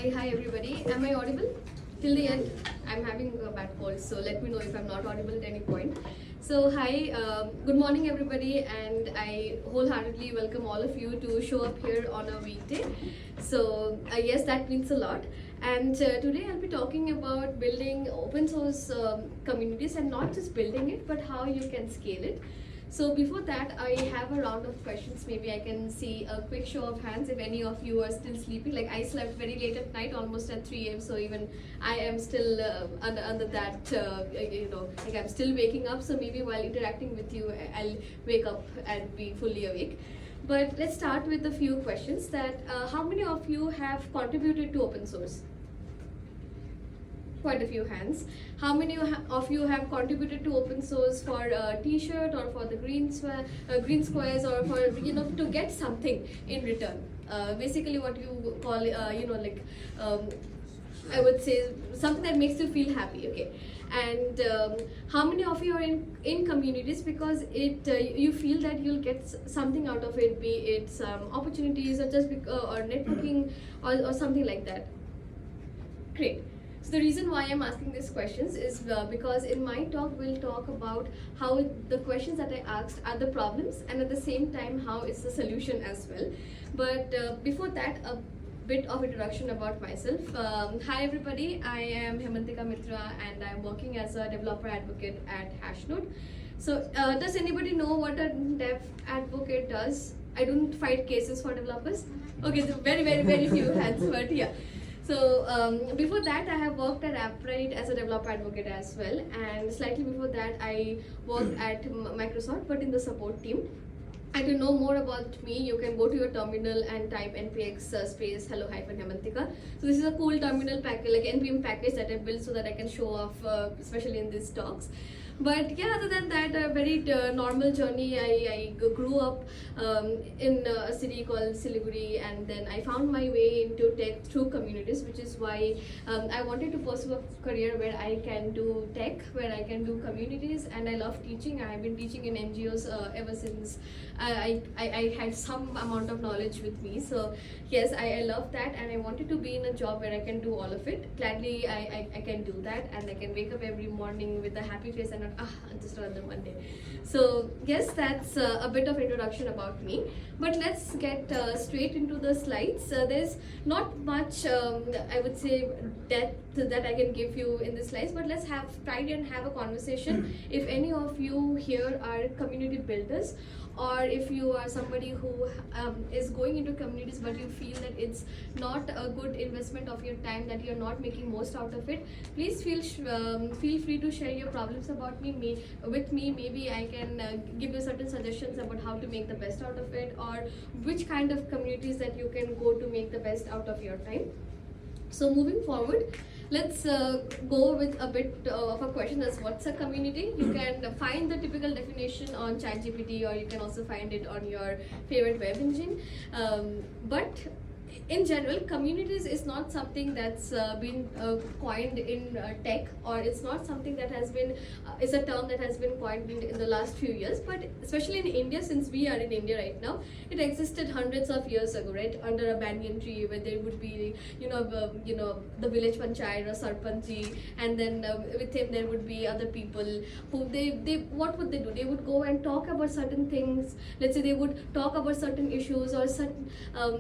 Hi everybody. Am I audible? Till the end, I'm having a bad cold, so let me know if I'm not audible at any point. So hi, good morning everybody, and I wholeheartedly welcome all of you to show up here on a weekday. So yes, that means a lot. And today I'll be talking about building open source communities, and not just building it, but how you can scale it. So before that, I have a round of questions. Maybe I can see a quick show of hands if any of you are still sleeping. Like I slept very late at night, almost at 3 a.m. So even I am still under that, like I'm still waking up. So maybe while interacting with you, I'll wake up and be fully awake. But let's start with a few questions. That how many of you have contributed to open source? Quite a few hands. How many of you have contributed to open source for a t-shirt or for the green squares, or for to get something in return? Basically what you call I would say something that makes you feel happy. Okay. And how many of you are in communities because it you feel that you'll get something out of it, be it some opportunities or just or networking or something like that? Great. So the reason why I'm asking these questions is because in my talk we'll talk about how the questions that I asked are the problems, and at the same time how it's the solution as well. But before that, a bit of introduction about myself. Hi everybody, I am Hemantika Mitra and I'm working as a developer advocate at Hashnode. So does anybody know what a dev advocate does? I don't fight cases for developers. Okay, so very few hands, but yeah. So before that, I have worked at Apprite as a developer advocate as well, and slightly before that, I worked at Microsoft, but in the support team. And to know more about me, you can go to your terminal and type npx space hello-hemantika. So this is a cool terminal package, like NPM package that I built so that I can show off, especially in these talks. But yeah, other than that, a very normal journey. I grew up in a city called Siliguri, and then I found my way into tech through communities, which is why I wanted to pursue a career where I can do tech, where I can do communities, and I love teaching. I have been teaching in NGOs ever since I had some amount of knowledge with me. So yes, I love that, and I wanted to be in a job where I can do all of it. Gladly, I can do that, and I can wake up every morning with a happy face and just another Monday. So yes, that's a bit of introduction about me. But let's get straight into the slides. There's not much, I would say, depth that I can give you in the slides, but let's try and have a conversation. If any of you here are community builders, or if you are somebody who is going into communities but you feel that it's not a good investment of your time, that you're not making most out of it, please feel free to share your problems about with me. Maybe I can give you certain suggestions about how to make the best out of it, or which kind of communities that you can go to make the best out of your time. So moving forward, let's go with a bit of a question. That's what's a community. You can find the typical definition on ChatGPT, or you can also find it on your favorite web engine. But in general, communities is not something that's been coined in tech, or it's not something that has been is a term that has been coined in the last few years. But especially in India, since we are in India right now, it existed hundreds of years ago, right, under a banyan tree, where there would be the village panchayat or sarpanchi, and then with him there would be other people who they what would they do? They would go and talk about certain things. Let's say they would talk about certain issues or certain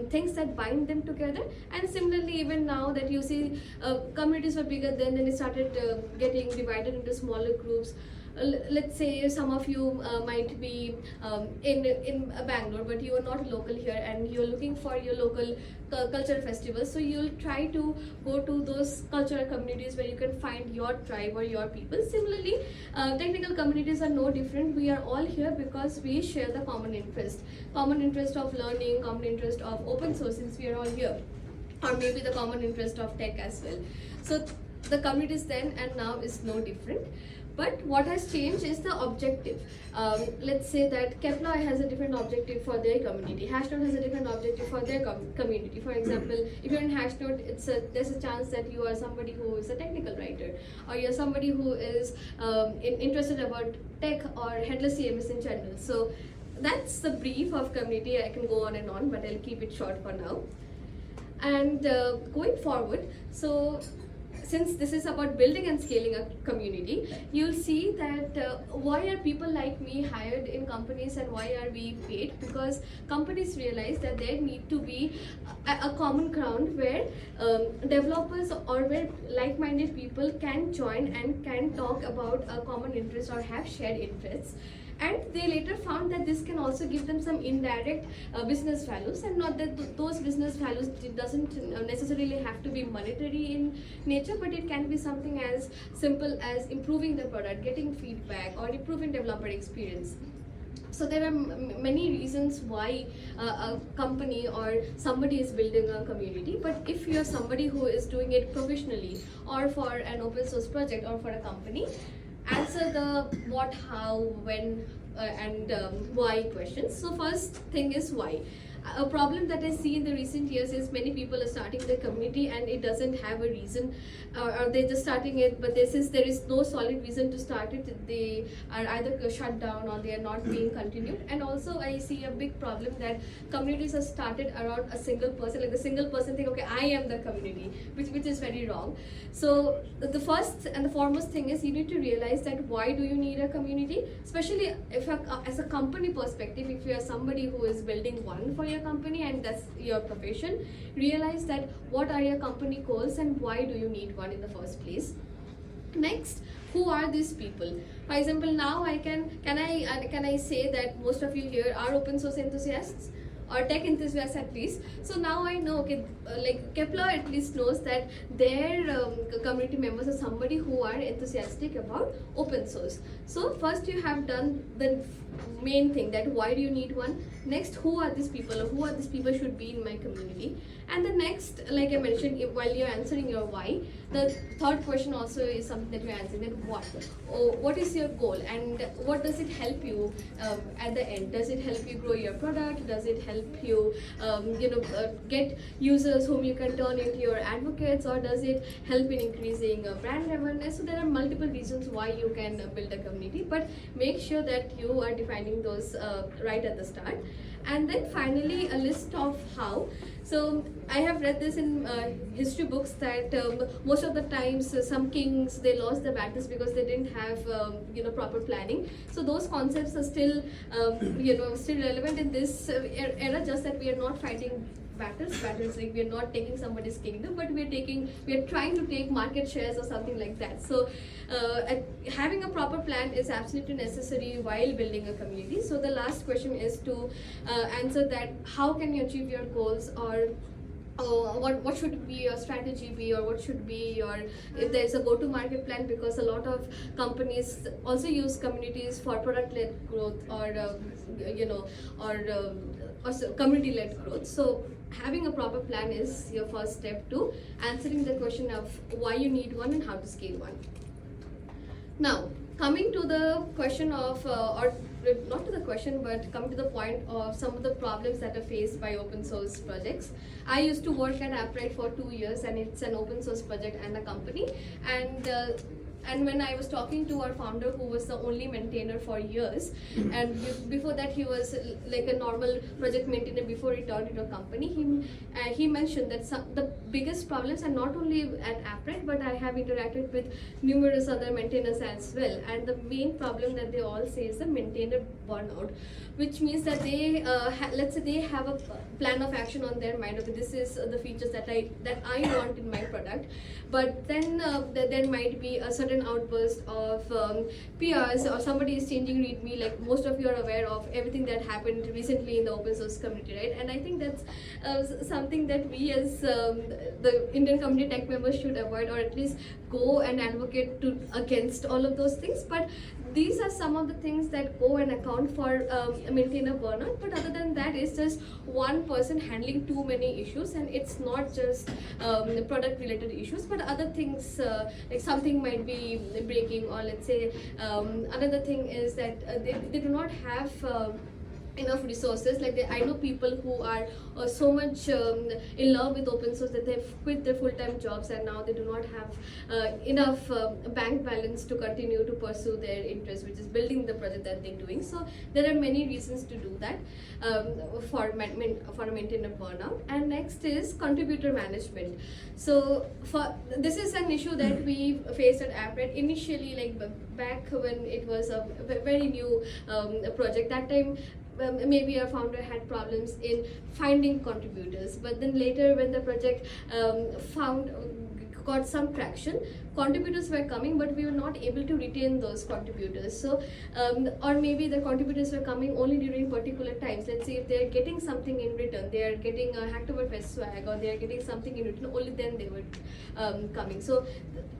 things that bind them together. And similarly, even now that you see communities were bigger then it started getting divided into smaller groups. Let's say some of you might be in Bangalore, but you are not local here, and you're looking for your local cultural festivals. So you'll try to go to those cultural communities where you can find your tribe or your people. Similarly, technical communities are no different. We are all here because we share the common interest of learning, common interest of open source, since we are all here, or maybe the common interest of tech as well. So the communities then and now is no different. But what has changed is the objective. Let's say that Kepler has a different objective for their community. Hashnode has a different objective for their community. For example, if you're in Hashnode, there's a chance that you are somebody who is a technical writer, or you're somebody who is interested about tech or headless CMS in general. So that's the brief of community. I can go on and on, but I'll keep it short for now. And going forward, so since this is about building and scaling a community, you'll see that why are people like me hired in companies and why are we paid? Because companies realize that there need to be a common ground where developers or where like-minded people can join and can talk about a common interest or have shared interests. And they later found that this can also give them some indirect business values, and not that those business values doesn't necessarily have to be monetary in nature, but it can be something as simple as improving the product, getting feedback, or improving developer experience. So there are many reasons why a company or somebody is building a community. But if you're somebody who is doing it professionally or for an open source project or for a company, answer the what, how, when, and why questions. So first thing is why. A problem that I see in the recent years is many people are starting the community and it doesn't have a reason, or they're just starting it, but since there is no solid reason to start it, they are either shut down or they are not being continued. And also I see a big problem that communities are started around a single person, like the single person think, okay, I am the community, which is very wrong. So the first and the foremost thing is you need to realize that why do you need a community, especially if as a company perspective, if you are somebody who is building one for your company and that's your profession, realize that what are your company goals and why do you need one in the first place. Next, who are these people? For example, now can I say that most of you here are open source enthusiasts or tech enthusiasts at least. So now I know, okay, like Kepler at least knows that their community members are somebody who are enthusiastic about open source. So first you have done the main thing, that why do you need one. Next, who are these people, or who are these people should be in my community. And the next, like I mentioned, while you're answering your why, the third question also is something that you're answering, that what. What is your goal and what does it help you at the end? Does it help you grow your product? Does it help you get users whom you can turn into your advocates, or does it help in increasing brand awareness? So there are multiple reasons why you can build a community, but make sure that you are defining those right at the start. And then finally, a list of how. So I have read this in history books that most of the times some kings, they lost their battles because they didn't have proper planning. So those concepts are still still relevant in this era, just that we are not fighting battles like we are not taking somebody's kingdom, but we are trying to take market shares or something like that. So having a proper plan is absolutely necessary while building a community. So the last question is to answer that, how can you achieve your goals, or what should be your strategy be, or what should be your, if there's a go-to-market plan, because a lot of companies also use communities for product-led growth or community-led growth. So having a proper plan is your first step to answering the question of why you need one and how to scale one. Now, coming to the question of, or not to the question, but coming to the point of some of the problems that are faced by open source projects. I used to work at Apprite for 2 years, and it's an open source project and a company. And when I was talking to our founder, who was the only maintainer for years, and before that he was like a normal project maintainer before he turned into a company, he mentioned that the biggest problems are not only at Apprite, but I have interacted with numerous other maintainers as well. And the main problem that they all say is the maintainer burnout, which means that they let's say they have a plan of action on their mind. Okay, this is the features that I want in my product, but then there might be a certain outburst of PRs, or somebody is changing README. Like most of you are aware of everything that happened recently in the open source community, right? And I think that's something that we as the Indian community tech members should avoid, or at least go and advocate against all of those things. But these are some of the things that go and account for maintainer burnout. But other than that, it's just one person handling too many issues, and it's not just product related issues, but other things like something might be breaking, or let's say another thing is that they do not have enough resources. Like I know people who are so much in love with open source that they've quit their full-time jobs, and now they do not have enough bank balance to continue to pursue their interest, which is building the project that they're doing. So there are many reasons to do that, for maintain a burnout. And next is contributor management. So this is an issue that we faced at AppRed initially, like back when it was a very new project. That time maybe our founder had problems in finding contributors, but then later when the project got some traction, contributors were coming, but we were not able to retain those contributors. So or maybe the contributors were coming only during particular times. Let's say if they are getting something in return, they are getting a Hacktoberfest swag, or they are getting something in return, only then they were coming. So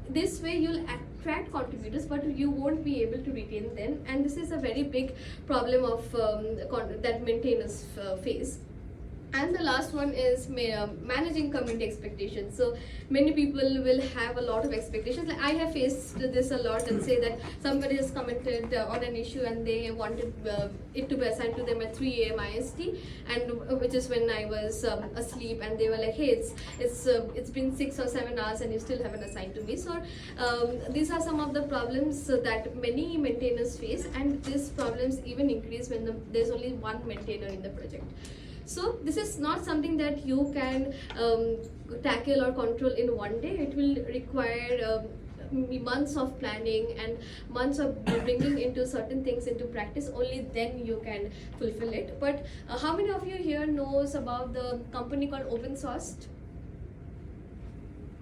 this way you'll attract contributors, but you won't be able to retain them, and this is a very big problem of that maintainers face. And the last one is managing community expectations. So many people will have a lot of expectations. Like I have faced this a lot, and say that somebody has commented on an issue and they wanted it to be assigned to them at 3 a.m. IST, and which is when I was asleep, and they were like, hey, it's been 6 or 7 hours and you still haven't assigned to me. So these are some of the problems that many maintainers face, and these problems even increase when there's only one maintainer in the project. So this is not something that you can tackle or control in one day. It will require months of planning and months of bringing into certain things into practice. Only then you can fulfill it. But how many of you here knows about the company called Open Source?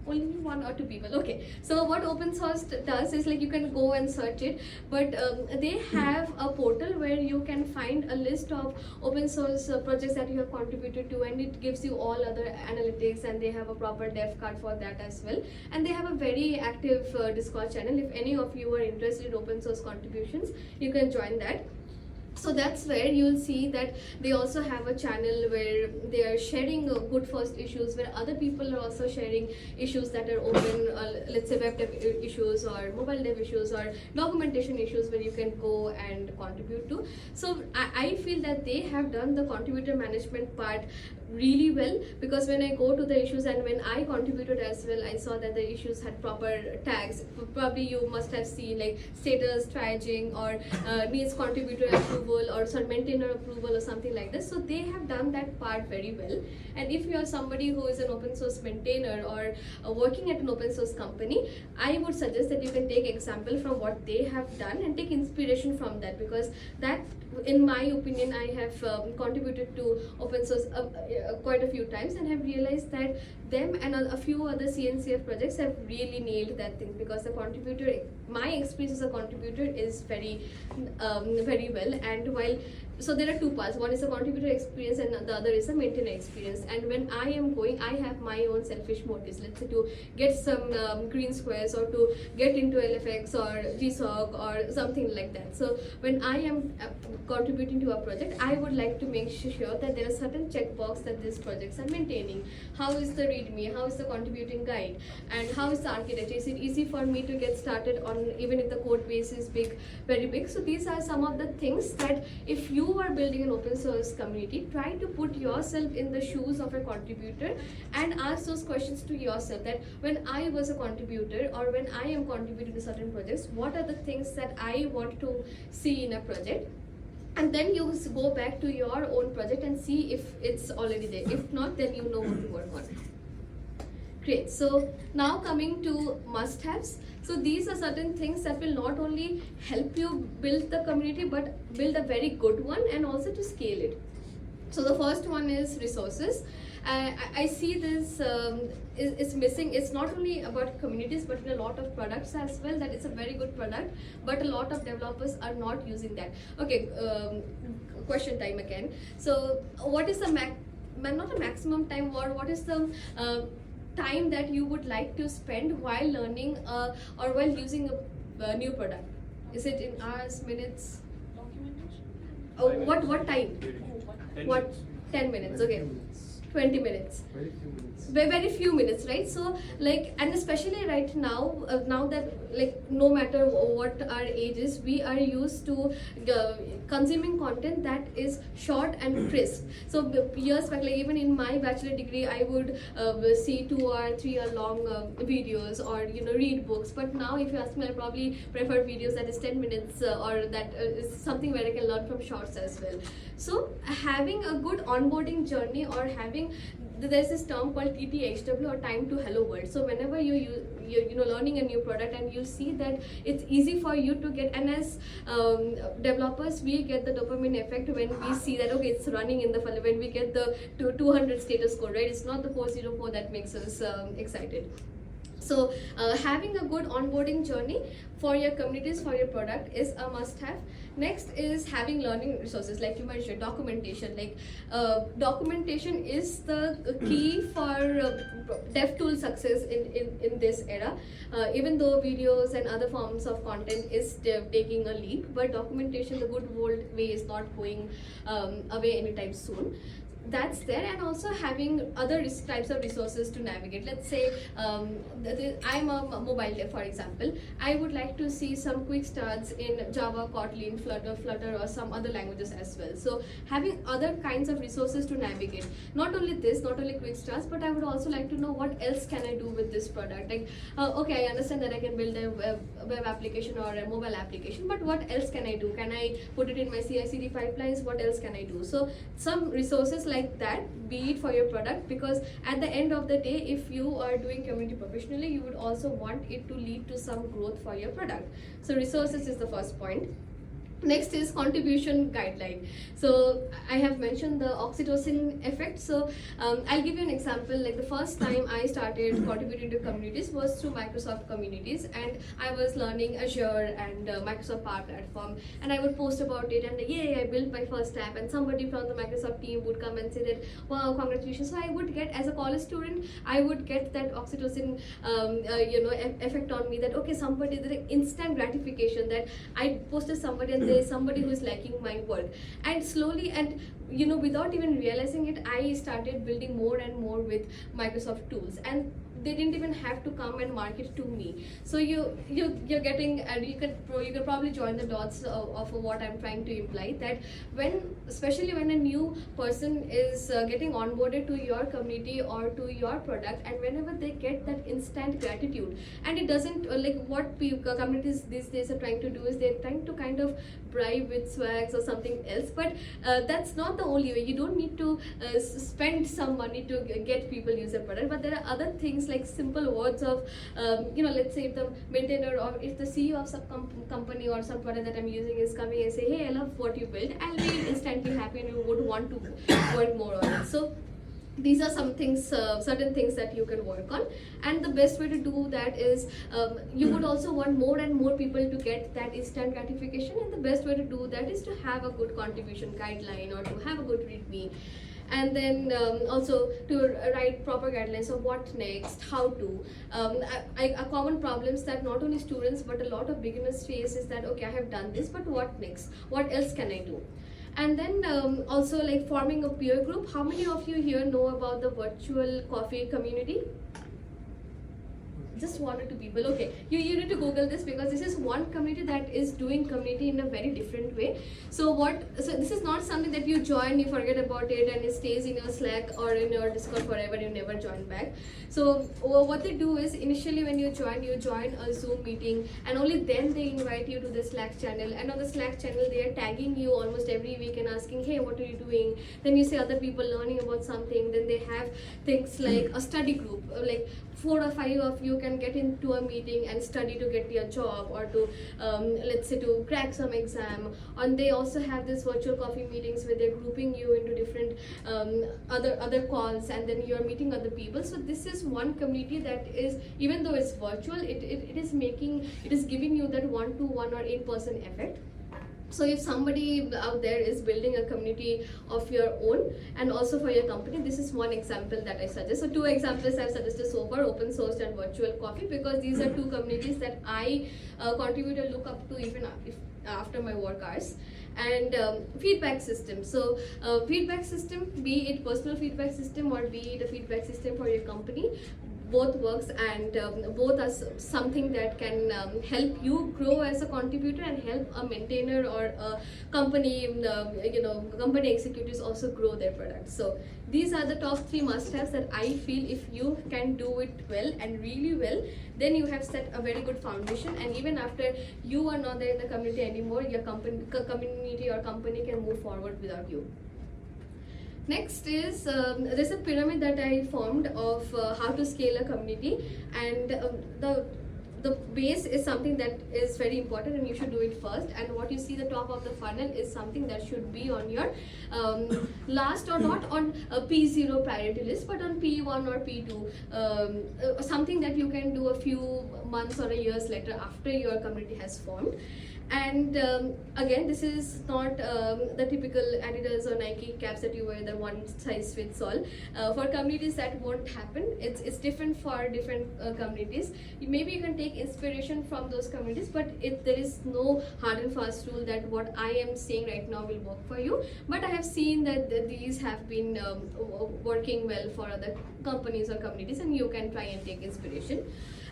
Only 1 or 2 people. Okay, so what Open Source does is, like, you can go and search it, but they have a portal where you can find a list of open source projects that you have contributed to, and it gives you all other analytics, and they have a proper dev card for that as well. And they have a very active Discord channel. If any of you are interested in open source contributions, you can join that. So that's where you'll see that they also have a channel where they are sharing good first issues, where other people are also sharing issues that are open, let's say web dev issues or mobile dev issues or documentation issues, where you can go and contribute to. So I feel that they have done the contributor management part really well, because when I go to the issues and when I contributed as well, I saw that the issues had proper tags. Probably you must have seen like status, triaging, or needs contributor approval, or some maintainer approval, or something like this. So they have done that part very well. And if you are somebody who is an open source maintainer or working at an open source company, I would suggest that you can take example from what they have done and take inspiration from that, because that, in my opinion, I have contributed to open source quite a few times, and have realized that them and a few other CNCF projects have really nailed that thing, because the contributor, my experience as a contributor is very well. And while, so there are two parts. One is a contributor experience and the other is a maintainer experience. And when I am going, I have my own selfish motives. Let's say to get some green squares, or to get into LFX or GSOC or something like that. So when I am contributing to a project, I would like to make sure that there are certain checkbox that these projects are maintaining. How is the README? How is the contributing guide? And how is the architecture? Is it easy for me to get started on, even if the code base is big, very big? So these are some of the things that, if you are building an open source community, try to put yourself in the shoes of a contributor and ask those questions to yourself, that when I was a contributor, or when I am contributing to certain projects, what are the things that I want to see in a project? And then you go back to your own project and see if it's already there. If not, then you know what to work on. Great. So now coming to must-haves. So these are certain things that will not only help you build the community, but build a very good one, and also to scale it. So the first one is resources. I see this is missing. It's not only about communities, but in a lot of products as well, that it's a very good product, but a lot of developers are not using that. Okay, question time again. So what is the not a maximum time, or what is the time that you would like to spend while learning or while using a new product? Is it in hours, minutes? Documentation. Oh, what time? 10 What? minutes. 10 minutes. Okay. 20 minutes. Very few minutes. Very few minutes, right? So like, and especially right now, now that like no matter what our age is, we are used to consuming content that is short and crisp. So years back, like even in my bachelor degree, I would see 2 or 3 hour long videos, or read books. But now if you ask me, I probably prefer videos that is 10 minutes, or that is something where I can learn from shorts as well. So having a good onboarding journey, or having, there's this term called TTHW, or time to hello world. So whenever you're learning a new product, and you see that it's easy for you to get, and as developers, we get the dopamine effect when we see that okay, it's running in the funnel, when we get the 200 status code, right? It's not the 404 that makes us excited. So having a good onboarding journey for your communities, for your product, is a must-have. Next is having learning resources, like you mentioned, documentation. Like documentation is the key for DevTool success in this era. Even though videos and other forms of content is taking a leap, but documentation, the good old way, is not going away anytime soon. That's there. And also having other types of resources to navigate. Let's say I'm a mobile dev, for example. I would like to see some quick starts in Java, Kotlin, Flutter, or some other languages as well. So having other kinds of resources to navigate. Not only quick starts, but I would also like to know what else can I do with this product. Like okay, I understand that I can build a web application or a mobile application, but what else can I do? Can I put it in my CI/CD pipelines? What else can I do? So some resources like that, be it for your product, because at the end of the day, if you are doing community professionally, you would also want it to lead to some growth for your product. So resources is the first point. Next is contribution guideline. So I have mentioned the oxytocin effect. So I'll give you an example. Like the first time I started contributing to communities was through Microsoft Communities, and I was learning Azure and Microsoft Power Platform, and I would post about it, and yay, I built my first app, and somebody from the Microsoft team would come and say that, wow, congratulations. So I would get, as a college student, I would get that oxytocin effect on me, that okay, somebody, the instant gratification that I posted somebody and there is somebody who is liking my work. And slowly, and without even realizing it, I started building more and more with Microsoft tools, and they didn't even have to come and market to me. So you're getting, and you can probably join the dots of what I'm trying to imply, that especially when a new person is getting onboarded to your community or to your product, and whenever they get that instant gratitude, and it doesn't like what communities these days are trying to do, is they're trying to kind of bribe with swags or something else, but that's not the only way. You don't need to spend some money to get people use a product, but there are other things like simple words of let's say if the maintainer or if the CEO of some company or some product that I'm using is coming and say, hey, I love what you built, I'll be instantly happy and you would want to work more on it. So these are some things, certain things that you can work on, and the best way to do that is you would also want more and more people to get that instant gratification, and the best way to do that is to have a good contribution guideline or to have a good readme. And then also to write proper guidelines of what next, how to. A common problems that not only students but a lot of beginners face is that okay, I have done this, but what next? What else can I do? And then also like forming a peer group. How many of you here know about the virtual coffee community? Just 1 or 2 people. Okay, you need to Google this, because this is one community that is doing community in a very different way. So this is not something that you join, you forget about it, and it stays in your Slack or in your Discord forever, you never join back. So what they do is, initially when you join a Zoom meeting, and only then they invite you to the Slack channel, and on the Slack channel they are tagging you almost every week and asking, hey, what are you doing? Then you see other people learning about something. Then they have things like a study group, like 4 or 5 of you can get into a meeting and study to get your job, or to let's say to crack some exam. And they also have this virtual coffee meetings where they're grouping you into different other calls, and then you're meeting other people. So this is one community that is, even though it's virtual, it is giving you that one-to-one or in-person effect. So if somebody out there is building a community of your own and also for your company, this is one example that I suggest. So 2 examples I've suggested so far, open source and virtual coffee, because these are 2 communities that I contribute and look up to even if after my work hours. and feedback system. So feedback system, be it personal feedback system or be it a feedback system for your company, both works, and both are something that can help you grow as a contributor and help a maintainer or a company company executives also grow their products. So these are the top 3 must-haves that I feel if you can do it well and really well, then you have set a very good foundation, and even after you are not there in the community anymore, your community or company can move forward without you. Next is there's a pyramid that I formed of how to scale a community, and the base is something that is very important and you should do it first, and what you see the top of the funnel is something that should be on your last, or not on a P0 priority list, but on P1 or P2, something that you can do a few months or a years later after your community has formed. And again, this is not the typical Adidas or Nike caps that you wear, the one size fits all. For communities that won't happen. It's different for different communities. Maybe you can take inspiration from those communities, but there is no hard and fast rule that what I am saying right now will work for you. But I have seen that these have been working well for other companies or communities, and you can try and take inspiration.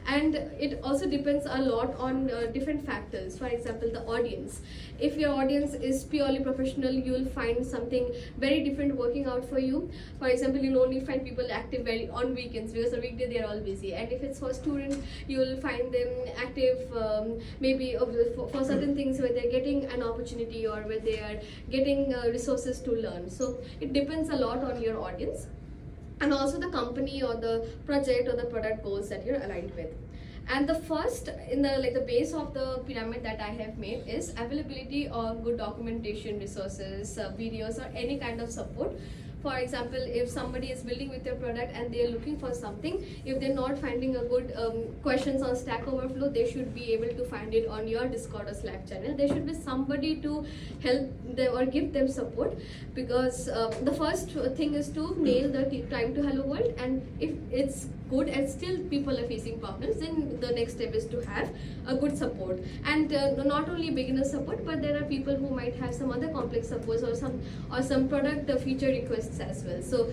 And it also depends a lot on different factors. For example, the audience. If your audience is purely professional, you will find something very different working out for you. For example, you'll only find people active very on weekends, because on weekday they are all busy. And if it's for students, you will find them active maybe for certain things where they're getting an opportunity or where they are getting resources to learn. So it depends a lot on your audience, and also the company or the project or the product goals that you're aligned with. And the first in the base of the pyramid that I have made is availability of good documentation, resources, videos, or any kind of support. For example, if somebody is building with your product and they are looking for something, if they're not finding a good questions on Stack Overflow, they should be able to find it on your Discord or Slack channel. There should be somebody to help them or give them support, because the first thing is to nail the time to hello world, and if it's good and still people are facing problems, then the next step is to have a good support. And not only beginner support, but there are people who might have some other complex supports or some product feature requests as well. So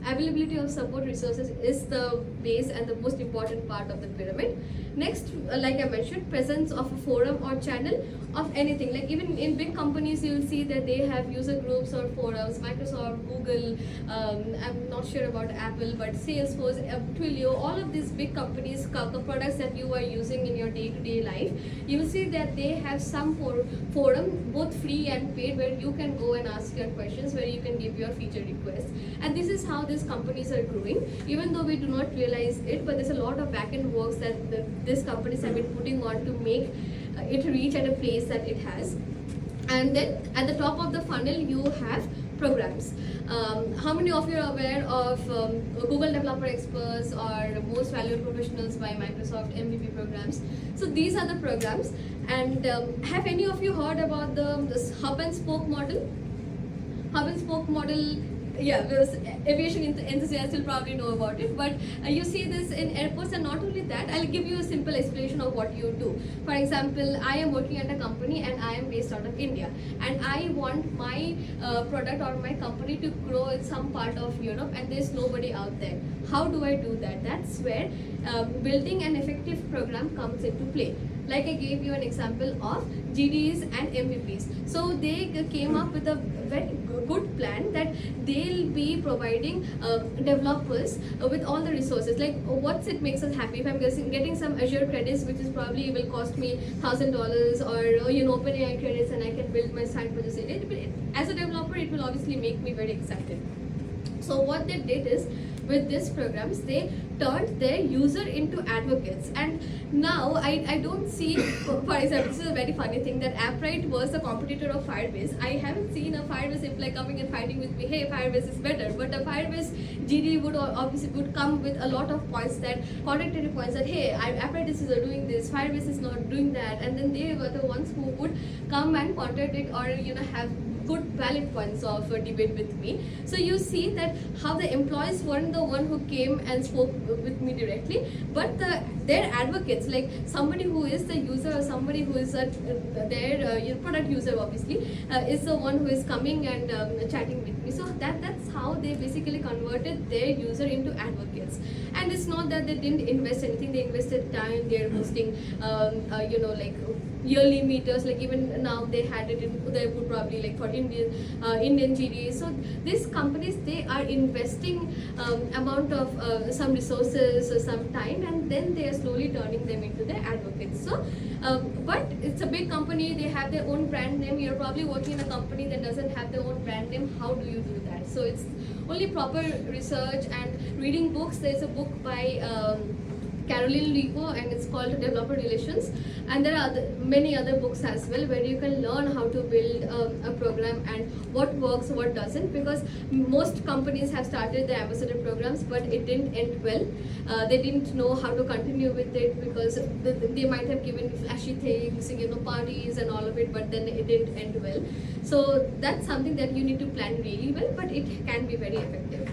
availability of support resources is the base and the most important part of the pyramid. Next, like I mentioned, presence of a forum or channel of anything. Like even in big companies, you will see that they have user groups or forums. Microsoft, Google, I'm not sure about Apple, but Salesforce, Twilio, all of these big companies, products that you are using in your day-to-day life, you will see that they have some forum, both free and paid, where you can go and ask your questions, where you can give your feature requests. And this is how these companies are growing, even though we do not realize it, but there's a lot of back-end works that these companies have been putting on to make it reach at a place that it has. And then at the top of the funnel, you have programs. How many of you are aware of Google Developer Experts or Most Valued Professionals by Microsoft MVP programs? So these are the programs. And have any of you heard about this hub and spoke model? Hub and spoke model, yeah, aviation enthusiasts will probably know about it, but you see this in airports. And not only that, I'll give you a simple explanation of what you do. For example, I am working at a company and I am based out of India, and I want my product or my company to grow in some part of Europe, and there's nobody out there. How do I do that? That's where building an effective program comes into play. Like I gave you an example of GDs and MVPs. So they came up with a very good plan that they'll be providing developers with all the resources. Like what's it makes us happy? If I'm getting some Azure credits, which is probably will cost me $1,000, or OpenAI credits, and I can build my side project. As a developer, it will obviously make me very excited. So what they did is, with these programs, they turned their user into advocates. And now I don't see, for example, this is a very funny thing, that AppWrite was a competitor of Firebase. I haven't seen a Firebase employee coming and fighting with me, hey, Firebase is better. But a Firebase GD would obviously come with a lot of points, that contradictory points, that hey, AppWrite is doing this, Firebase is not doing that. And then they were the ones who would come and contradict or have good valid points of debate with me. So you see that how the employees weren't the one who came and spoke with me directly, but their advocates, like somebody who is the user or somebody who is their product user obviously is the one who is coming and chatting with me. So that's how they basically converted their user into advocates. And it's not that they didn't invest anything, they invested time, they're hosting like yearly meeters, like even now they had it in Udaipur probably, like for Indian GDs. So these companies, they are investing amount of some resources or some time, and then they are slowly turning them into their advocates. So but it's a big company, they have their own brand name. You're probably working in a company that doesn't have their own brand name. How do you do that? So it's only proper research and reading books. There's a book by Caroline Rico, and it's called Developer Relations, and there are many other books as well where you can learn how to build a program and what works, what doesn't, because most companies have started the ambassador programs but it didn't end well. They didn't know how to continue with it because they might have given flashy things, parties and all of it, but then it didn't end well. So that's something that you need to plan really well, but it can be very effective.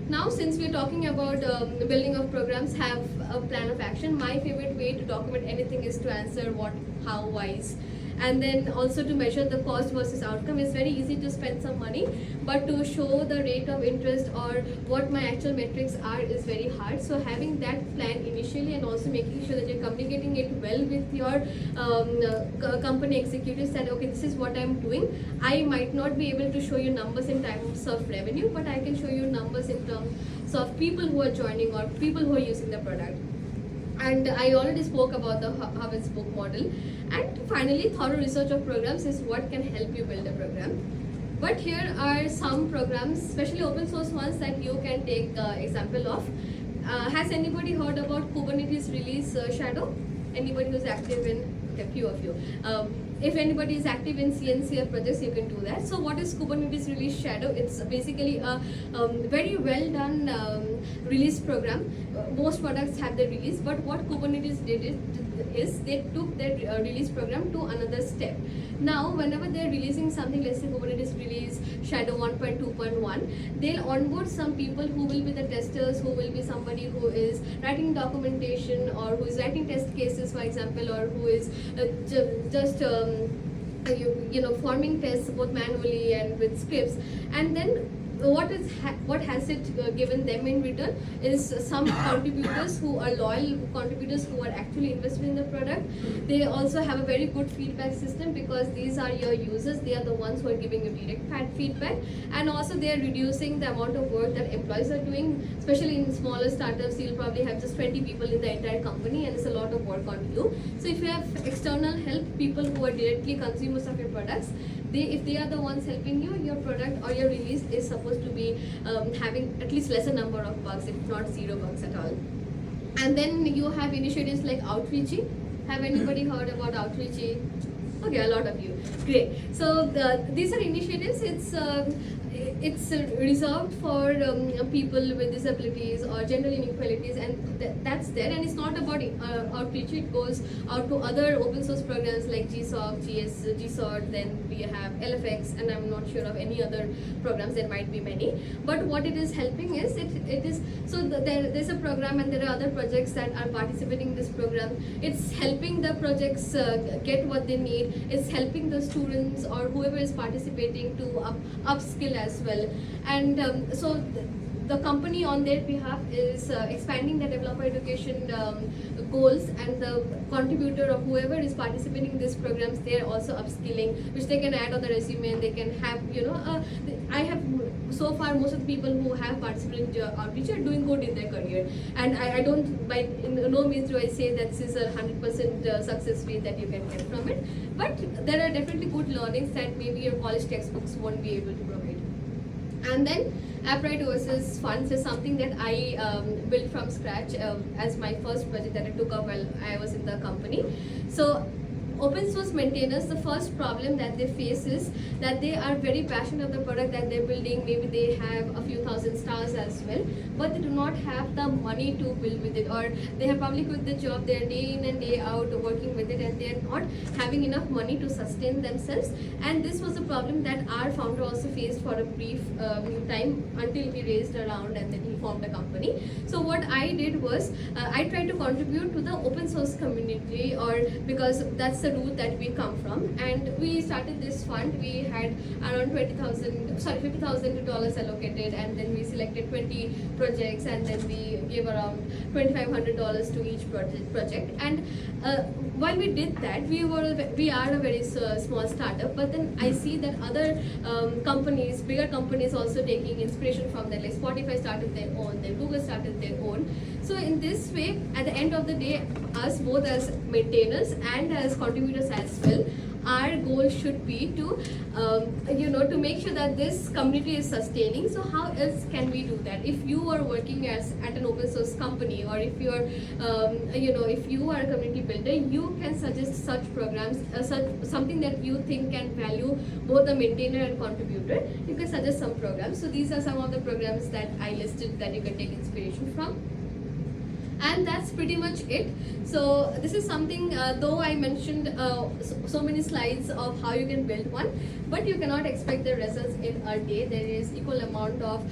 Now, since we're talking about the building of programs, have a plan of action. My favorite way to document anything is to answer what, how, whys, and then also to measure the cost versus outcome. It's very easy to spend some money, but to show the rate of interest or what my actual metrics are is very hard. So having that plan initially, and also making sure that you're communicating it well with your company executives, that okay, this is what I'm doing. I might not be able to show you numbers in terms of revenue, but I can show you numbers in terms of people who are joining or people who are using the product. And I already spoke about the hub and spoke model. And finally, thorough research of programs is what can help you build a program. But here are some programs, especially open source ones, that you can take example of. Has anybody heard about Kubernetes release Shadow? Anybody who's active in, okay, few of you. If anybody is active in CNCF projects, you can do that. So what is Kubernetes release Shadow? It's basically a very well done release program. Most products have the release, but what Kubernetes did is they took their release program to another step. Now, whenever they're releasing something, let's say Kubernetes release Shadow 1.2.1, they'll onboard some people who will be the testers, who will be somebody who is writing documentation or who is writing test cases, for example, or who is just forming tests both manually and with scripts. And then what has it given them in return is some contributors who are loyal contributors who are actually invested in the product. They also have a very good feedback system because these are your users. They are the ones who are giving you direct feedback, and also they are reducing the amount of work that employees are doing. Especially in smaller startups, you'll probably have just 20 people in the entire company, and it's a lot of work on you. So if you have external help, people who are directly consumers of your products, if they are the ones helping you, your product or your release is supposed to be having at least lesser number of bugs, if not zero bugs at all. And then you have initiatives like Outreachy. Have anybody heard about Outreachy? Okay, a lot of you. Great. So these are initiatives. It's reserved for people with disabilities or gender inequalities, and that's there. And it's not about outreach. It goes out to other open source programs like GSOC, GSOT, then we have LFX, and I'm not sure of any other programs. There might be many. But what it is helping is, there's a program and there are other projects that are participating in this program. It's helping the projects get what they need. It's helping the students or whoever is participating to upskill as well. And so the company on their behalf is expanding the developer education goals, and the contributor or whoever is participating in these programs, they are also upskilling, which they can add on the resume, and they can have, I have so far most of the people who have participated in outreach are doing good in their career, and I don't, by no means do I say that this is a 100% success rate that you can get from it, but there are definitely good learnings that maybe your college textbooks won't be able to provide. And then Appright Overseas Funds is something that I built from scratch as my first project that I took up while I was in the company. So open source maintainers, the first problem that they face is that they are very passionate of the product that they're building. Maybe they have a few thousand stars as well, but they do not have the money to build with it, or they have probably quit the job, they're day in and day out working with it, and they're not having enough money to sustain themselves. And this was a problem that our founder also faced for a brief time, until he raised a round and then he formed a company. So what I did was I tried to contribute to the open source community, or because that's the route that we come from, and we started this fund. We had around $50,000 allocated, and then we selected 20 projects, and then we gave around $2,500 to each project. And while we did that, we are a very small startup, but then I see that other companies, bigger companies, also taking inspiration from that. Like Spotify started their own, then Google started their own. So in this way, at the end of the day, us both as maintainers and as contributors as well, our goal should be to to make sure that this community is sustaining. So how else can we do that? If you are working at an open source company, or if you are if you are a community builder, you can suggest such programs, something that you think can value both the maintainer and contributor. You can suggest some programs. So these are some of the programs that I listed that you can take inspiration from. And that's pretty much it. So this is something, though I mentioned so many slides of how you can build one, but you cannot expect the results in a day. There is equal amount of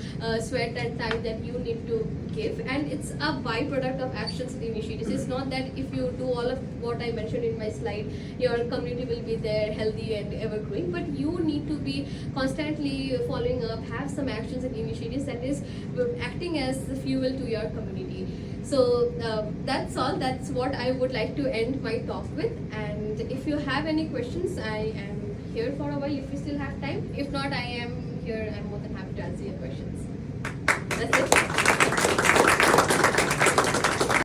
sweat and time that you need to give, and it's a byproduct of actions and initiatives. It's not that if you do all of what I mentioned in my slide, your community will be there, healthy and ever growing, but you need to be constantly following up, have some actions and initiatives that is acting as the fuel to your community. So that's all. That's what I would like to end my talk with. And if you have any questions, I am here for a while if you still have time. If not, I am here. I'm more than happy to answer your questions. That's it.